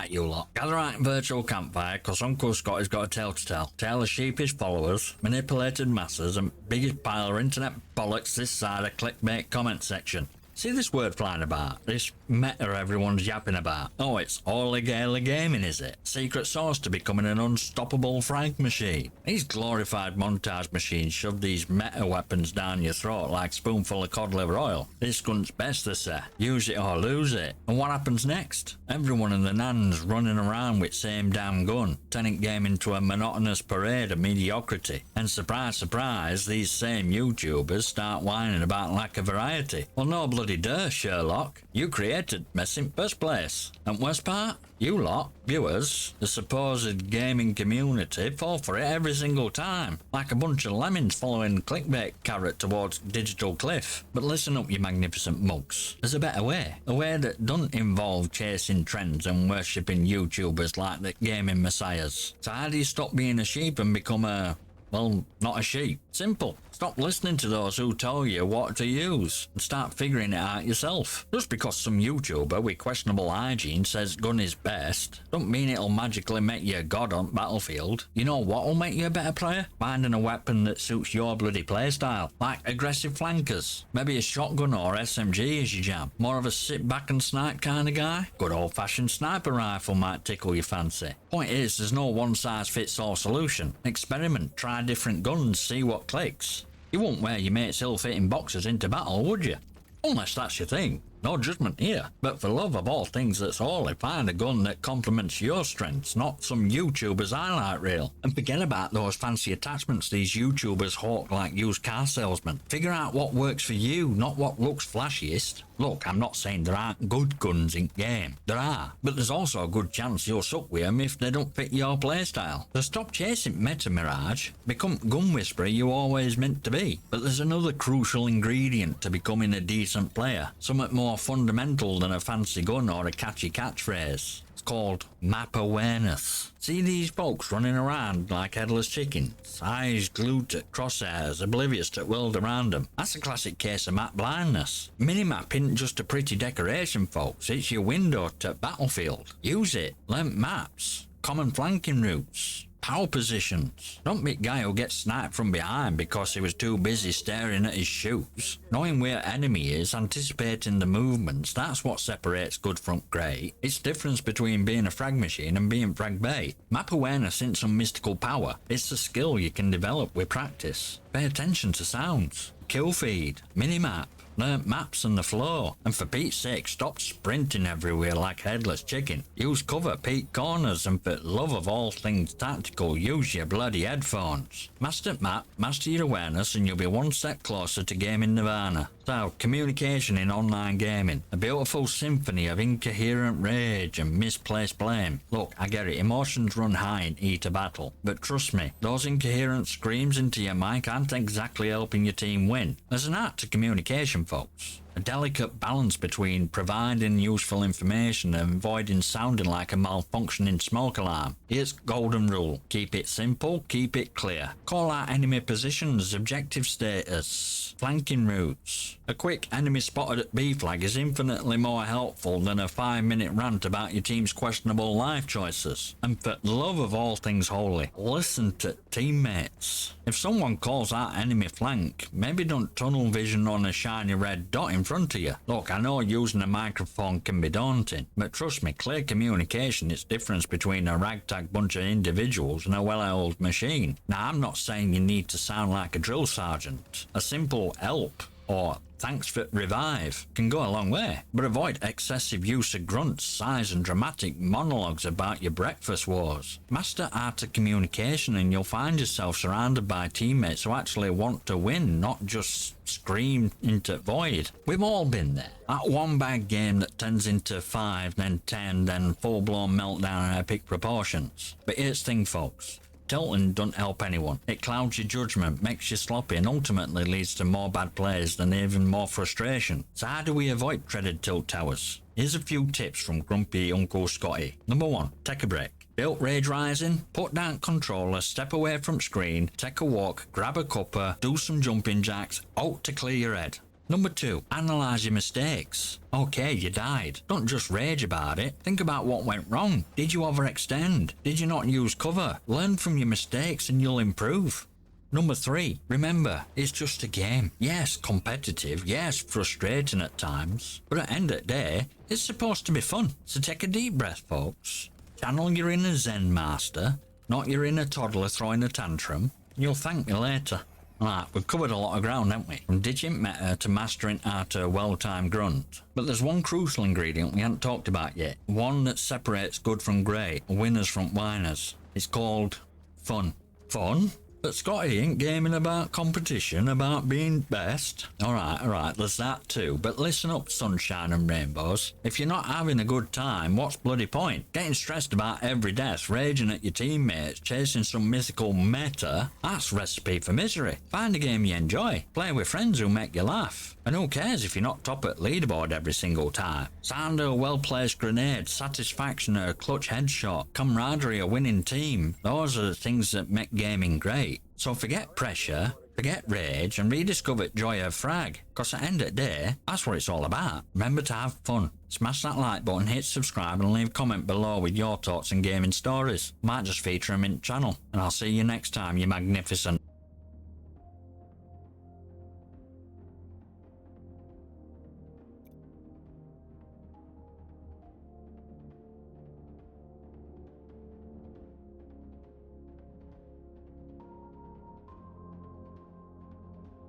Right, you lot. Gather right in virtual campfire, cause Uncle Scotty's got a tale to tell. Tale of sheepish followers, manipulated masses, and biggest pile of internet bollocks this side of clickbait comment section. See this word flying about? This meta everyone's yapping about? Oh, it's all-a-gala gaming, is it? Secret sauce to becoming an unstoppable Frag machine. These glorified montage machines shove these meta weapons down your throat like a spoonful of cod liver oil. This gun's best, they say. Use it or lose it. And what happens next? Everyone and the nans running around with same damn gun, turning game into a monotonous parade of mediocrity. And surprise, surprise, these same YouTubers start whining about lack of variety. Well, no bloody duh, Sherlock. You created mess in first place. And worst part? You lot, viewers, the supposed gaming community, fall for it every single time, like a bunch of lemmings following clickbait carrot towards digital cliff. But listen up, you magnificent mugs. There's a better way. A way that doesn't involve chasing trends and worshipping YouTubers like the gaming messiahs. So how do you stop being a sheep and become well, not a sheep? Simple. Stop listening to those who tell you what to use and start figuring it out yourself. Just because some YouTuber with questionable hygiene says gun is best, don't mean it'll magically make you a god on Battlefield. You know what'll make you a better player? Finding a weapon that suits your bloody playstyle, like aggressive flankers. Maybe a shotgun or SMG is your jam. More of a sit back and snipe kind of guy? Good old fashioned sniper rifle might tickle your fancy. Point is, there's no one size fits all solution. Experiment, try different guns, see what clicks. You won't wear your mate's ill-fitting boxers into battle, would you? Unless that's your thing. No judgment here. But for love of all things that's holy, find a gun that complements your strengths, not some YouTuber's highlight reel. And forget about those fancy attachments these YouTubers hawk like used car salesmen. Figure out what works for you, not what looks flashiest. Look, I'm not saying there aren't good guns in game. There are. But there's also a good chance you'll suck with them if they don't fit your playstyle. So stop chasing meta mirage. Become gun whisperer you always meant to be. But there's another crucial ingredient to becoming a decent player. Something more fundamental than a fancy gun or a catchy catchphrase. It's called map awareness. See these folks running around like headless chickens, eyes glued to crosshairs, oblivious to the world around them. That's a classic case of map blindness. Minimap isn't just a pretty decoration, folks. It's your window to Battlefield. Use it. Learn maps, common flanking routes, power positions. Don't be guy who gets sniped from behind because he was too busy staring at his shoes. Knowing where enemy is, anticipating the movements, that's what separates good from great. It's the difference between being a frag machine and being frag bait. Map awareness isn't some mystical power. It's a skill you can develop with practice. Pay attention to sounds, kill feed, minimap. Learn maps and the flow, and for Pete's sake, stop sprinting everywhere like headless chicken. Use cover, peek corners, and for love of all things tactical, use your bloody headphones. Master map, master your awareness, and you'll be one step closer to gaming nirvana. So, communication in online gaming, a beautiful symphony of incoherent rage and misplaced blame. Look, I get it, emotions run high in heat of battle, but trust me, those incoherent screams into your mic aren't exactly helping your team win. There's an art to communication, folks. A delicate balance between providing useful information and avoiding sounding like a malfunctioning smoke alarm. Here's golden rule. Keep it simple, keep it clear. Call out enemy positions, objective status, flanking routes. A quick enemy spotted at B flag is infinitely more helpful than a 5-minute rant about your team's questionable life choices. And for the love of all things holy, listen to teammates. If someone calls out enemy flank, maybe don't tunnel vision on a shiny red dot in front of you. Look, I know using a microphone can be daunting, but trust me, clear communication is the difference between a ragtag bunch of individuals and a well-oiled machine. Now, I'm not saying you need to sound like a drill sergeant. A simple help or thanks for revive can go a long way, but avoid excessive use of grunts, sighs and dramatic monologues about your breakfast wars. Master art of communication and you'll find yourself surrounded by teammates who actually want to win, not just scream into void. We've all been there. That one bad game that turns into 5, then 10, then full-blown meltdown in epic proportions. But here's the thing, folks. Tilting doesn't help anyone. It clouds your judgment, makes you sloppy, and ultimately leads to more bad plays and even more frustration. So how do we avoid dreaded tilt towers? Here's a few tips from grumpy Uncle Scotty. Number 1, take a break. Built rage rising? Put down controller, step away from screen, take a walk, grab a cuppa, do some jumping jacks, out to clear your head. Number 2, analyse your mistakes. Okay, you died. Don't just rage about it. Think about what went wrong. Did you overextend? Did you not use cover? Learn from your mistakes and you'll improve. Number 3, remember, it's just a game. Yes, competitive. Yes, frustrating at times. But at the end of the day, it's supposed to be fun. So take a deep breath, folks. Channel your inner Zen master, not your inner toddler throwing a tantrum. You'll thank me later. Right, we've covered a lot of ground, haven't we? From digit meta to mastering how to well-timed grunt. But there's one crucial ingredient we haven't talked about yet. One that separates good from great, winners from whiners. It's called fun. Fun? But Scotty ain't gaming about competition, about being best. Alright, there's that too. But listen up, sunshine and rainbows. If you're not having a good time, what's bloody point? Getting stressed about every death, raging at your teammates, chasing some mythical meta, that's recipe for misery. Find a game you enjoy. Play with friends who make you laugh. And who cares if you're not top at leaderboard every single time? Sound of a well-placed grenade, satisfaction at a clutch headshot, camaraderie, a winning team. Those are the things that make gaming great. So forget pressure, forget rage, and rediscover joy of Frag. Cause at the end of the day, that's what it's all about. Remember to have fun. Smash that like button, hit subscribe, and leave a comment below with your thoughts and gaming stories. Might just feature them in the channel. And I'll see you next time, you magnificent.